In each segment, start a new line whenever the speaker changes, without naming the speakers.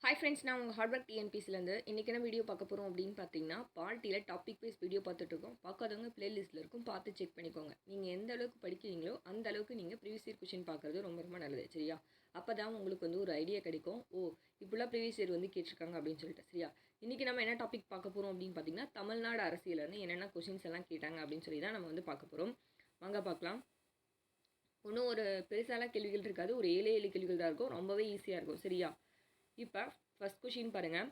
Hi friends, நான் உங்கள் hard work டிஎன்பிசிலேருந்து இன்றைக்கி என்ன வீடியோ பார்க்க போகிறோம் அப்படின்னு பார்த்தீங்கன்னா, பார்ட்டியில் டாபிக் வைஸ் வீடியோ பார்த்துட்ருக்கோம். பார்க்காதவங்க பிளேலிஸ்ட்டில் இருக்கும், பார்த்து செக் பண்ணிக்கோங்க. நீங்கள் எந்த அளவுக்கு படிக்கிறீங்களோ அந்த அளவுக்கு நீங்கள் ப்ரீவியஸ் இயர் கொஷின் பார்க்குறது ரொம்ப ரொம்ப நல்லது, சரியா? அப்போ தான் உங்களுக்கு வந்து ஒரு ஐடியா கிடைக்கும். இப்படிலாம் ப்ரீவியஸ் இயர் வந்து கேட்டிருக்காங்க அப்படின்னு சொல்லிட்டு, சரியா? இன்றைக்கி நம்ம என்ன டாபிக் பார்க்க போகிறோம் அப்படின்னு பார்த்தீங்கன்னா, தமிழ்நாடு அரசியலேருந்து என்னென்ன கொஷின்ஸ் எல்லாம் கேட்டாங்க அப்படின்னு சொல்லி தான் நம்ம வந்து பார்க்க போகிறோம். வாங்க பார்க்கலாம். ஒன்றும் ஒரு பெருசாலாம் கேள்விகள் இருக்காது, ஒரு 7 கேள்விகள் தான் இருக்கும், ரொம்பவே ஈஸியாக இருக்கும், சரியா? இப்போ ஃபஸ்ட் கொஷின் பாருங்கள்.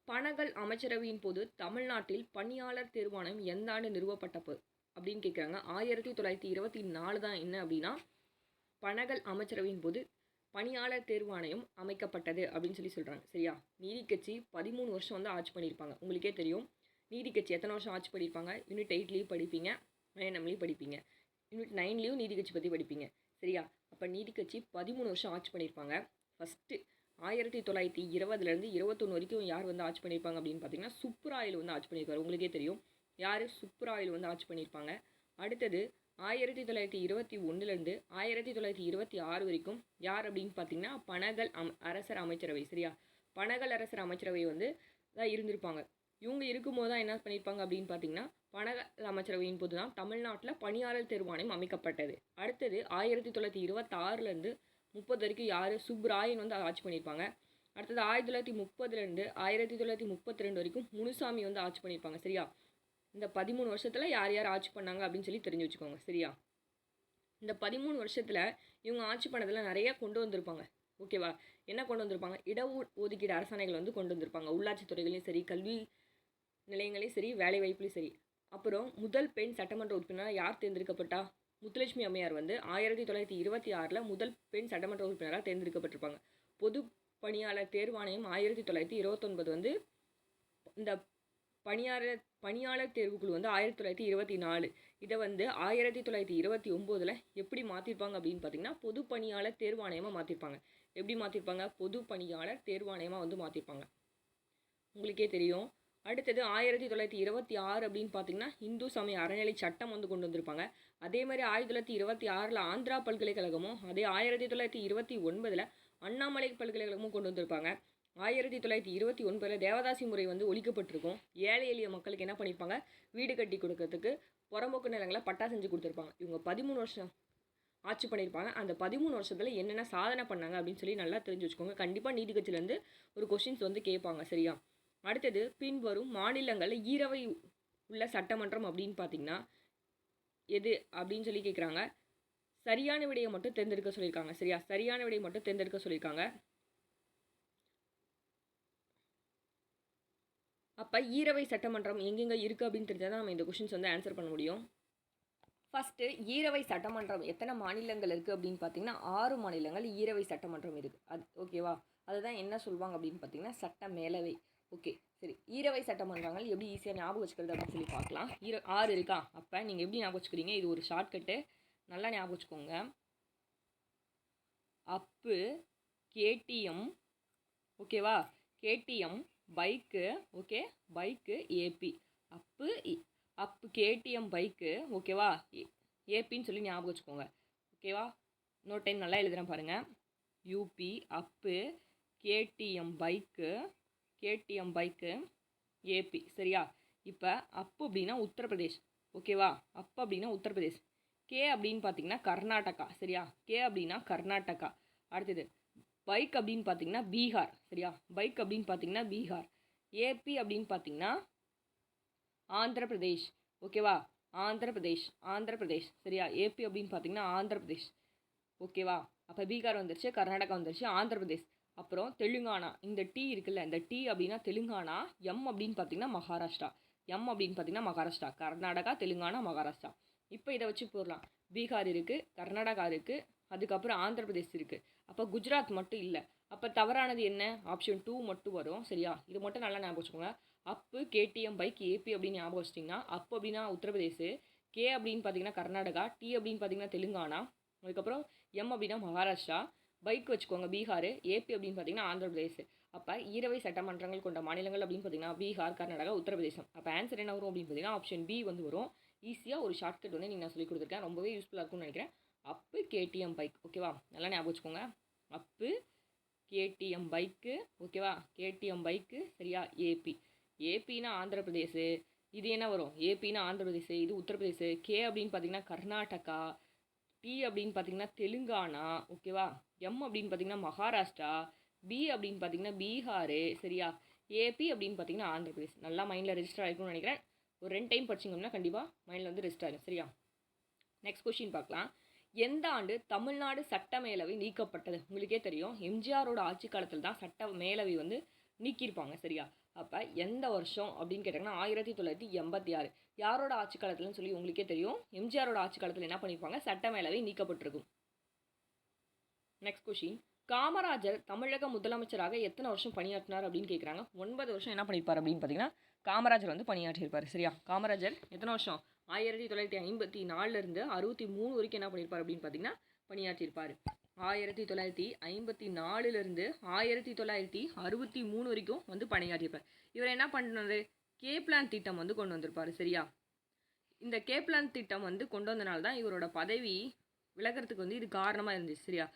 பனகல் அமைச்சரவையின் போது தமிழ்நாட்டில் பணியாளர் தேர்வாணையம் எந்த ஆண்டு நிறுவப்பட்டது அப்படின்னு கேட்குறாங்க. 1924 தான் என்ன அப்படின்னா பனகல் அமைச்சரவையின் போது பணியாளர் தேர்வாணையம் அமைக்கப்பட்டது அப்படின்னு சொல்லி சொல்கிறாங்க, சரியா? நீதி கட்சி 13 வருஷம் வந்து ஆட்சி பண்ணியிருப்பாங்க. உங்களுக்கே தெரியும் நீதி கட்சி எத்தனை வருஷம் ஆட்சி பண்ணியிருப்பாங்க. யூனிட் 8லேயும் படிப்பீங்க, 9லேயும் படிப்பீங்க, யூனிட் 9லேயும் நீதி கட்சி பற்றி படிப்பீங்க, சரியா? அப்போ நீதி கட்சி 13 வருஷம் ஆட்சி பண்ணியிருப்பாங்க. ஃபஸ்ட்டு 1920லேருந்து 21 வரைக்கும் யார் வந்து ஆட்சி பண்ணியிருப்பாங்க அப்படின்னு பார்த்தீங்கன்னா சுப்புராயல் வந்து ஆட்சி பண்ணியிருப்பார். உங்களுக்கே தெரியும் யார் சுப்புராயல் வந்து ஆட்சி பண்ணியிருப்பாங்க. அடுத்தது 1921லேருந்து 1926 வரைக்கும் யார் அப்படின்னு பார்த்தீங்கன்னா பனகல் அரசர் அமைச்சரவை, சரியா? பனகல் அரசர் அமைச்சரவை வந்து தான் இருந்திருப்பாங்க. இவங்க இருக்கும்போது தான் என்ன பண்ணியிருப்பாங்க அப்படின்னு பார்த்தீங்கன்னா பனகல் அமைச்சரவையின் போது தான் தமிழ்நாட்டில் பணியாளர் தேர்வாணையம் அமைக்கப்பட்டது. அடுத்தது 1926லேருந்து 30 வரைக்கும் யார் சுப்ராயன் வந்து ஆட்சி பண்ணியிருப்பாங்க. அடுத்தது 1930லேருந்து 1932 வரைக்கும் முனுசாமி வந்து ஆட்சி பண்ணியிருப்பாங்க, சரியா? இந்த 13 வருஷத்தில் யார் யார் ஆட்சி பண்ணாங்க அப்படின்னு சொல்லி தெரிஞ்சு வச்சுக்கோங்க, சரியா? இந்த 13 வருஷத்தில் இவங்க ஆட்சி பண்ணதில் நிறைய கொண்டு வந்திருப்பாங்க, ஓகேவா? என்ன கொண்டு வந்திருப்பாங்க? இடஒதுக்கீடு அரசாணைகள் வந்து கொண்டு வந்திருப்பாங்க. உள்ளாட்சி துறைகளையும் சரி, கல்வி நிலையங்களையும் சரி, வேலை வாய்ப்புலையும் சரி. அப்புறம் முதல் பெண் சட்டமன்ற உறுப்பினராக யார் தேர்ந்தெடுக்கப்பட்டா? முத்துலட்சுமி அம்மையார் வந்து 1926 முதல் பெண் சட்டமன்ற உறுப்பினராக தேர்ந்தெடுக்கப்பட்டிருப்பாங்க. பொது பணியாளர் தேர்வாணையம் 1929 வந்து இந்த பணியாளர் தேர்வுக்குழு வந்து 1924. இதை வந்து 1929 எப்படி மாற்றிருப்பாங்க அப்படின்னு பார்த்தீங்கன்னா பொது பணியாளர் தேர்வாணையமாக மாற்றிருப்பாங்க. எப்படி மாற்றிருப்பாங்க? பொது பணியாளர் தேர்வாணையமாக வந்து மாற்றிருப்பாங்க. உங்களுக்கே தெரியும். அடுத்தது 1926 அப்படின்னு பார்த்தீங்கன்னா இந்து சமய அறநிலை சட்டம் வந்து கொண்டு வந்திருப்பாங்க. அதே மாதிரி 1926 ஆந்திரா பல்கலைக்கழகமும், அதே 1929 அண்ணாமலை பல்கலைக்கழகமும் கொண்டு வந்திருப்பாங்க. 1929 தேவதாசி முறை வந்து ஒழிக்கப்பட்டிருக்கும். ஏழை எளிய மக்களுக்கு என்ன பண்ணியிருப்பாங்க? வீடு கட்டி கொடுக்கறதுக்கு புறம்போக்கு நிலங்களை பட்டா செஞ்சு கொடுத்துருப்பாங்க. இவங்க 13 வருஷம் ஆட்சி பண்ணியிருப்பாங்க. அந்த 13 வருஷத்தில் என்னென்ன சாதனை பண்ணாங்க அப்படின்னு சொல்லி நல்லா தெரிஞ்சு வச்சுக்கோங்க. கண்டிப்பாக நீதி கட்சியிலேருந்து ஒரு கொஷின்ஸ் வந்து கேட்பாங்க, சரியா? அடுத்தது பின்வரும் மாநிலங்களில் ஈரவை உள்ள சட்டமன்றம் அப்படின்னு பார்த்தீங்கன்னா எது அப்படின்னு சொல்லி கேட்குறாங்க. சரியான விடையை மட்டும் தேர்ந்தெடுக்க சொல்லியிருக்காங்க, சரியா? சரியான விடையை மட்டும் தேர்ந்தெடுக்க சொல்லியிருக்காங்க. அப்போ ஈரவை சட்டமன்றம் எங்கெங்கே இருக்குது அப்படின்னு தெரிஞ்சால் தான் நம்ம இந்த கொஷின்ஸ் வந்து ஆன்சர் பண்ண முடியும். ஃபஸ்ட்டு ஈரவை சட்டமன்றம் எத்தனை மாநிலங்கள் இருக்குது அப்படின்னு பார்த்தீங்கன்னா 6 மாநிலங்கள் ஈரவை சட்டமன்றம் இருக்குது. அது ஓகேவா? அதுதான் என்ன சொல்லுவாங்க அப்படின்னு பார்த்தீங்கன்னா சட்ட மேலவை. ஓகே, சரி. ஈரவை சட்டமன்றங்கள் எப்படி ஈஸியாக ஞாபகம் வச்சுக்கிறது அப்படின்னு சொல்லி பார்க்கலாம். 6 இருக்கா? அப்போ நீங்கள் எப்படி ஞாபகம் வச்சுக்கிறீங்க? இது ஒரு ஷார்ட்கட்டு, நல்லா ஞாபகம் வச்சுக்கோங்க. அப்பு, கேடிஎம், ஓகேவா? KTM, bike, okay, bike, AB. Appu KTM bike, ஓகேவா? ஏபின்னு சொல்லி ஞாபகம் வச்சுக்கோங்க, ஓகேவா? இன்னொரு டைம் நல்லா எழுதுகிறேன் பாருங்கள். யூபி, அப்பு, கேடிஎம் பைக்கு, ஏபி, சரியா? இப்போ அப்பு அப்படின்னா உத்தரப்பிரதேஷ், ஓகேவா? அப்பு அப்படின்னா உத்தரப்பிரதேஷ். கே அப்படின்னு பார்த்தீங்கன்னா கர்நாடகா, சரியா? கே அப்படின்னா கர்நாடகா. அடுத்தது பைக் அப்படின்னு பார்த்தீங்கன்னா பீகார், சரியா? பைக் அப்படின்னு பார்த்தீங்கன்னா பீகார். ஏபி அப்படின்னு பார்த்தீங்கன்னா ஆந்திரப்பிரதேஷ், ஓகேவா? ஆந்திரப்பிரதேஷ், சரியா? ஏபி அப்படின்னு பார்த்தீங்கன்னா ஆந்திரப்பிரதேஷ், ஓகேவா? அப்போ பீகார் வந்துருச்சு, கர்நாடகா வந்துருச்சு, ஆந்திரப்பிரதேஷ். அப்புறம் தெலுங்கானா, இந்த டி இருக்குல்ல, இந்த டி அப்படின்னா தெலுங்கானா. எம் அப்படின்னு பார்த்தீங்கன்னா மகாராஷ்டிரா. கர்நாடகா, தெலுங்கானா, மகாராஷ்டிரா. இப்போ இதை வச்சு போடலாம். பீகார் இருக்குது, கர்நாடகா இருக்குது, அதுக்கப்புறம் ஆந்திரப்பிரதேஷ் இருக்குது. அப்போ குஜராத் மட்டும் இல்லை. அப்போ தவறானது என்ன? ஆப்ஷன் 2 மட்டும் வரும், சரியா? இது மட்டும் நல்லா ஞாபகம் வச்சுக்கோங்க. அப்பு, கேடிஎம் பைக், ஏபி அப்படின்னு ஞாபகம் வச்சிட்டிங்கன்னா அப்பு அப்படின்னா உத்தரப்பிரதேஷ், கே அப்படின்னு பார்த்தீங்கன்னா கர்நாடகா, டி அப்படின்னு பார்த்தீங்கன்னா தெலுங்கானா, அதுக்கப்புறம் எம் அப்படின்னா மகாராஷ்டிரா, பைக் வச்சுக்கோங்க பீகார், ஏபி அப்படின்னு பார்த்தீங்கன்னா ஆந்திரப்பிரதேஷ். அப்போ ஈரவை சட்டமன்றங்கள் கொண்ட மாநிலங்கள் அப்படின்னு பார்த்தீங்கன்னா பீகார், கர்நாடகா, உத்தரப்பிரதேசம். அப்போ ஆன்சர் என்ன வரும் அப்படின்னு பார்த்தீங்கன்னா ஆப்ஷன் பி வந்து வரும். ஈஸியாக ஒரு ஷார்ட்கட் வந்து நீங்கள் நான் சொல்லி கொடுத்துருக்கேன், ரொம்பவே யூஸ்ஃபுல்லாக இருக்கும்னு நினைக்கிறேன். அப்பு கேடிஎம் பைக், ஓகேவா? நல்லா ஞாபகம் வச்சுக்கோங்க. அப்பு கேடிஎம் பைக்கு, ஓகேவா? கேடிஎம் பைக்கு, சரியா? ஏபி. ஏபின்னா ஆந்திர பிரதேஷ். இது என்ன வரும்? ஏபின்னா ஆந்திர பிரதேஷ், இது உத்தரப்பிரதேஷ். கே அப்படின்னு பார்த்தீங்கன்னா கர்நாடகா. டி அப்படின்னு பார்த்தீங்கன்னா தெலுங்கானா, ஓகேவா? எம் அப்படின்னு பார்த்தீங்கன்னா மகாராஷ்டிரா. பி அப்படின்னு பார்த்தீங்கன்னா பீகார், சரியா? ஏபி அப்படின்னு பார்த்தீங்கன்னா ஆந்திர பிரதேஷ். நல்லா மைண்டில் ரெஜிஸ்டர் ஆகிருக்கும்னு நினைக்கிறேன். ஒரு 2 டைம் படிச்சிங்கன்னா கண்டிப்பாக மைண்டில் வந்து ரெஜிஸ்டர் ஆகும், சரியா? நெக்ஸ்ட் கொஸ்டின் பார்க்கலாம். எந்த ஆண்டு தமிழ்நாடு சட்ட மேலவை நீக்கப்பட்டது? உங்களுக்கே தெரியும், எம்ஜிஆரோட ஆட்சி காலத்தில் தான் சட்ட மேலவை வந்து நீக்கியிருப்பாங்க, சரியா? அப்போ எந்த வருஷம் அப்படின்னு கேட்டாங்கன்னா 1986. யாரோட ஆட்சி காலத்துலன்னு சொல்லி உங்களுக்கே தெரியும், எம்ஜிஆரோட ஆட்சி காலத்தில் என்ன பண்ணியிருப்பாங்க? சட்ட மேலவை நீக்கப்பட்டிருக்கும். Next question. காமராஜர் தமிழக முதலமைச்சராக எத்தனை வருஷம் பணியாற்றினார் அப்படின்னு கேட்குறாங்க. 9 வருஷம் என்ன பண்ணியிருப்பார் அப்படின்னு பார்த்தீங்கன்னா காமராஜர் வந்து பணியாற்றியிருப்பார், சரியா? காமராஜர் எத்தனை வருஷம்? 1954 63 வரைக்கும் என்ன பண்ணியிருப்பார் அப்படின்னு பார்த்தீங்கன்னா பணியாற்றியிருப்பார். 1954 1963 வரைக்கும் வந்து பணியாற்றியிருப்பார். இவர் என்ன பண்ணாரு? கேப்லான் திட்டம் வந்து கொண்டு வந்திருப்பார், சரியா? இந்த கேப்லான் திட்டம் வந்து கொண்டு வந்தனால தான் இவரோட பதவி விலகிறதுக்கு வந்து இது காரணமாக இருந்துச்சு, சரியா?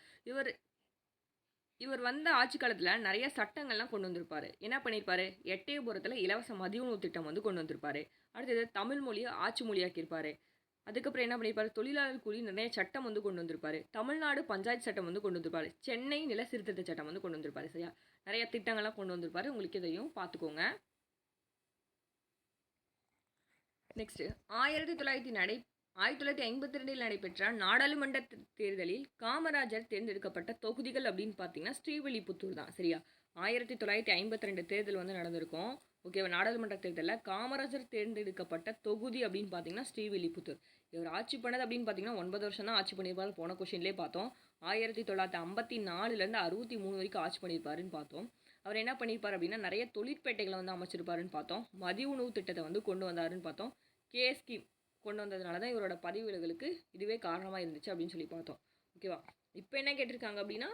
இவர் வந்த ஆட்சி காலத்தில் நிறைய சட்டங்கள்லாம் கொண்டு வந்திருப்பாரு. என்ன பண்ணியிருப்பாரு? எட்டயபுரத்தில் இலவச மதிய உணவு திட்டம் வந்து கொண்டு வந்திருப்பாரு. அடுத்தது தமிழ் மொழியை ஆட்சி மொழியாக்கியிருப்பாரு. அதுக்கப்புறம் என்ன பண்ணியிருப்பாரு? தொழிலாளர் கூலி நிறைய சட்டம் வந்து கொண்டு வந்திருப்பாரு. தமிழ்நாடு பஞ்சாயத்து சட்டம் வந்து கொண்டு வந்திருப்பாரு. சென்னை நில சீர்திருத்த சட்டம் வந்து கொண்டு வந்திருப்பாரு, சரியா? நிறைய திட்டங்கள்லாம் கொண்டு வந்திருப்பாரு. உங்களுக்கு இதையும் பார்த்துக்கோங்க. நெக்ஸ்ட் 1952 நடைபெற்ற நாடாளுமன்ற தேர்தலில் காமராஜர் தேர்ந்தெடுக்கப்பட்ட தொகுதிகள் அப்படின்னு பார்த்தீங்கன்னா ஸ்ரீவில்லிபுத்தூர் தான், சரியா? 1952 தேர்தல் வந்து நடந்திருக்கும், ஓகேவா? நாடாளுமன்ற தேர்தலில் காமராஜர் தேர்ந்தெடுக்கப்பட்ட தொகுதி அப்படின்னு பார்த்தீங்கன்னா ஸ்ரீவில்லிபுத்தூர். இவர் ஆட்சி பண்ணது அப்படின்னு பார்த்தீங்கன்னா 9 வருஷம் தான் ஆட்சி பண்ணியிருப்பாரு. போன கொஸ்டின்லேயே பார்த்தோம். 1954 63 வரைக்கும் ஆட்சி பண்ணியிருப்பாருன்னு பார்த்தோம். அவர் என்ன பண்ணியிருப்பார் அப்படின்னா நிறைய தொழிற்பேட்டைகளை வந்து அமைச்சிருப்பாருன்னு பார்த்தோம். மதிய உணவு திட்டத்தை வந்து கொண்டு வந்தாருன்னு பார்த்தோம். ஸ்கீம் கொண்டு வந்ததுனால தான் இவரோட பதவி விலகலுக்கு இதுவே காரணமாக இருந்துச்சு அப்படின்னு சொல்லி பார்த்தோம், ஓகேவா? இப்போ என்ன கேட்டிருக்காங்க அப்படின்னா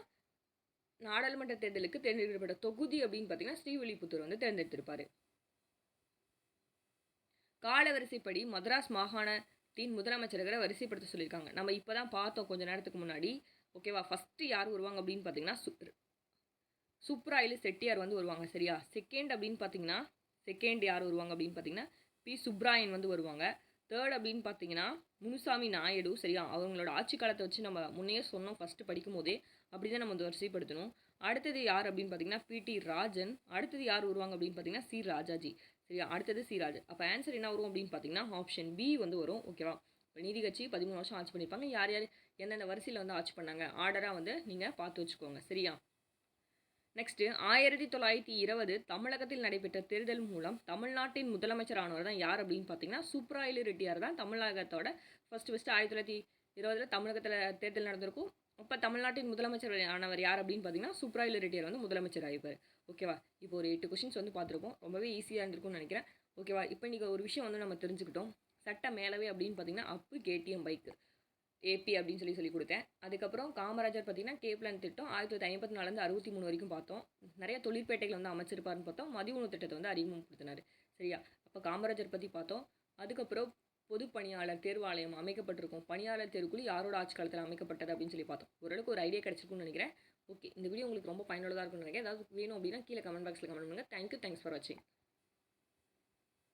நாடாளுமன்ற தேர்தலுக்கு தேர்ந்தெடுக்கப்பட்ட தொகுதி அப்படின்னு பார்த்தீங்கன்னா ஸ்ரீவில்லிபுத்தூர் வந்து தேர்ந்தெடுத்திருப்பாரு. கால வரிசைப்படி மதராஸ் மாகாணத்தின் முதலமைச்சர்களை வரிசைப்படுத்த சொல்லியிருக்காங்க. நம்ம இப்போ தான் பார்த்தோம் கொஞ்ச நேரத்துக்கு முன்னாடி, ஓகேவா? ஃபஸ்ட்டு யார் வருவாங்க அப்படின்னு பார்த்தீங்கன்னா சுப்ராயலு செட்டியார் வந்து வருவாங்க, சரியா? செகண்ட் அப்படின்னு பார்த்தீங்கன்னா யார் வருவாங்க அப்படின்னு பார்த்தீங்கன்னா பி சுப்ராயன் வந்து வருவாங்க. தேர்ட் அப்படின்னு பார்த்தீங்கன்னா முனுசாமி நாயுடு, சரியா? அவங்களோட ஆட்சி காலத்தை வச்சு நம்ம முன்னையே சொன்னோம் ஃபஸ்ட்டு படிக்கும் போதே, அப்படி தான் நம்ம வந்து வரிசைப்படுத்தணும். அடுத்தது யார் அப்படின்னு பார்த்தீங்கன்னா பிடி ராஜன். அடுத்தது யார் வருவாங்க அப்படின்னு பார்த்தீங்கன்னா சி ராஜாஜி, சரியா? அடுத்தது சி ராஜன். அப்போ ஆன்சர் என்ன வரும் அப்படின்னு பார்த்தீங்கன்னா ஆப்ஷன் பி வந்து வரும், ஓகேவா? இப்போ நீதி கட்சி 13 வருஷம் ஆட்சி பண்ணியிருப்பாங்க. யார் யார் எந்தெந்த வரிசையில் வந்து ஆட்சி பண்ணாங்க ஆர்டராக வந்து நீங்கள் பார்த்து வச்சுக்கோங்க, சரியா? நெக்ஸ்ட்டு 1920 தமிழகத்தில் நடைபெற்ற தேர்தல் மூலம் தமிழ்நாட்டின் முதலமைச்சரானவர் தான் யார் அப்படின்னு பார்த்தீங்கன்னா சுப்ராயலு ரெட்டியார் தான் தமிழகத்தோட ஃபஸ்ட்டு 1920 தமிழகத்தில் தேர்தல் நடந்திருக்கும். அப்போ தமிழ்நாட்டின் முதலமைச்சர் ஆனவர் யார் அப்படின்னு பார்த்தீங்கன்னா சுப்ராயலு ரெட்டியார் வந்து முதலமைச்சர் ஆகிப்பார், ஓகேவா? இப்போ ஒரு 8 கொஸ்டின்ஸ் வந்து பார்த்துருக்கோம். ரொம்பவே ஈஸியாக இருந்திருக்கும்னு நினைக்கிறேன், ஓகேவா? இப்போ இன்றைக்கி ஒரு விஷயம் வந்து நம்ம தெரிஞ்சுக்கிட்டோம். சட்ட மேலவை அப்படின்னு பார்த்தீங்கன்னா அப்பு கேடிஎம் பைக்கு ஏபி அப்படின்னு சொல்லி கொடுத்தேன். அதுக்கப்புறம் காமராஜர் பார்த்தீங்கன்னா கேப்லான் திட்டம் 1954 63 வரைக்கும் பார்த்தோம். நிறைய தொழிற்பேட்டைகள் வந்து அமைச்சிருப்பாருன்னு பார்த்தோம். மதிய உணவு திட்டத்தை வந்து அறிமுகப்படுத்தினார், சரியா? அப்போ காமராஜர் பற்றி பார்த்தோம். அதுக்கப்புறம் பொது பணியாளர் தேர்வாலயம் அமைக்கப்பட்டிருக்கும். பணியாளர் தேர்வுக்குழு யாரோட ஆட்சி காலத்தில் அமைக்கப்பட்டது அப்படின்னு சொல்லி பார்த்தோம். ஓரளவுக்கு ஒரு ஐடியா கிடச்சிருக்குன்னு நினைக்கிறேன். ஓகே, இந்த வீடியோ உங்களுக்கு ரொம்ப பயனுள்ளதாக இருக்கும்னு நினைக்கிறேன். ஏதாவது வேணும் அப்படின்னா கீழே கமெண்ட் பாக்ஸில் கமெண்ட் பண்ணுங்கள். தேங்க்ஸ் ஃபார் வாட்சிங்.